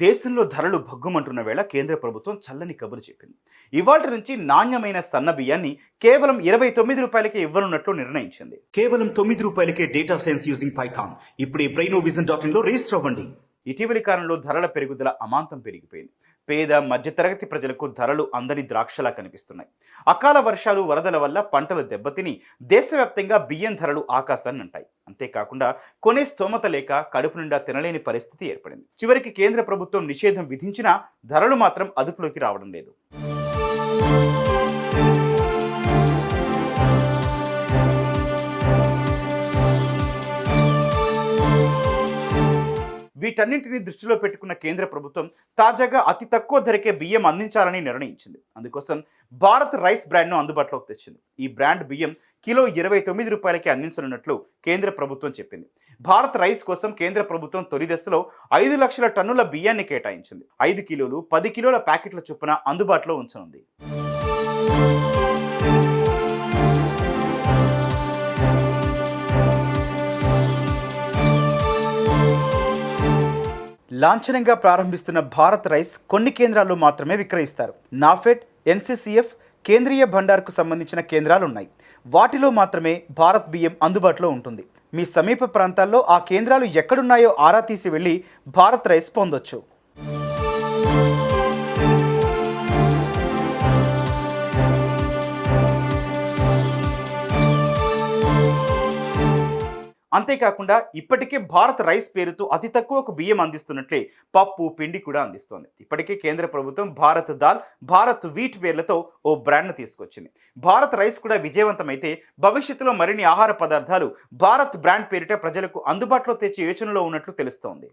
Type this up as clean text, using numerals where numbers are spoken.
దేశంలో ధరలు భగ్గుమంటున్న వేళ కేంద్ర ప్రభుత్వం చల్లని కబురు చెప్పింది. ఇవాల్టి నుంచి నాణ్యమైన సన్న బియ్యాన్ని కేవలం 29 రూపాయలకే ఇవ్వనున్నట్లు నిర్ణయించింది. కేవలం 9 రూపాయలకే డేటా సైన్స్ యూజింగ్ పైథాన్. ఇప్పుడే బ్రెయినోవిజన్.in లో రిజిస్టర్ అవ్వండి. ఇటీవలి కాలంలో ధరల పెరుగుదల అమాంతం పెరిగిపోయింది. పేద మధ్యతరగతి ప్రజలకు ధరలు అందని ద్రాక్షలా కనిపిస్తున్నాయి. అకాల వర్షాలు, వరదల వల్ల పంటలు దెబ్బతిని దేశవ్యాప్తంగా బియ్యం ధరలు ఆకాశాన్ని అంటాయి. అంతేకాకుండా కొనే స్తోమత లేక కడుపు నిండా తినలేని పరిస్థితి ఏర్పడింది. చివరికి కేంద్ర ప్రభుత్వం నిషేధం విధించినా ధరలు మాత్రం అదుపులోకి రావడం లేదు. వీటన్నింటినీ దృష్టిలో పెట్టుకున్న కేంద్ర ప్రభుత్వం తాజాగా అతి తక్కువ ధరకే బియ్యం అందించాలని నిర్ణయించింది. అందుకోసం భారత్ రైస్ బ్రాండ్ను అందుబాటులోకి తెచ్చింది. ఈ బ్రాండ్ బియ్యం కిలో 29 రూపాయలకే అందించనున్నట్లు కేంద్ర ప్రభుత్వం చెప్పింది. భారత్ రైస్ కోసం కేంద్ర ప్రభుత్వం తొలి దశలో 5 లక్షల టన్నుల బియ్యాన్ని కేటాయించింది. 5 కిలోలు, 10 కిలోల ప్యాకెట్ల చొప్పున అందుబాటులో ఉంచనుంది. లాంఛనంగా ప్రారంభిస్తున్న భారత్ రైస్ కొన్ని కేంద్రాల్లో మాత్రమే విక్రయిస్తారు. నాఫెడ్, ఎన్సీసీఎఫ్, కేంద్రీయ భండార్కు సంబంధించిన కేంద్రాలు ఉన్నాయి. వాటిలో మాత్రమే భారత్ బియ్యం అందుబాటులో ఉంటుంది. మీ సమీప ప్రాంతాల్లో ఆ కేంద్రాలు ఎక్కడున్నాయో ఆరా తీసి వెళ్ళి భారత్ రైస్ పొందొచ్చు. అంతేకాకుండా ఇప్పటికే భారత్ రైస్ పేరుతో అతి తక్కువకు బియ్యం అందిస్తున్నట్లే పప్పు, పిండి కూడా అందిస్తోంది. ఇప్పటికే కేంద్ర ప్రభుత్వం భారత్ దాల్, భారత్ వీట్ పేర్లతో ఓ బ్రాండ్ను తీసుకొచ్చింది. భారత్ రైస్ కూడా విజయవంతమైతే భవిష్యత్తులో మరిన్ని ఆహార పదార్థాలు భారత్ బ్రాండ్ పేరిట ప్రజలకు అందుబాటులో తెచ్చే యోచనలో ఉన్నట్లు తెలుస్తోంది.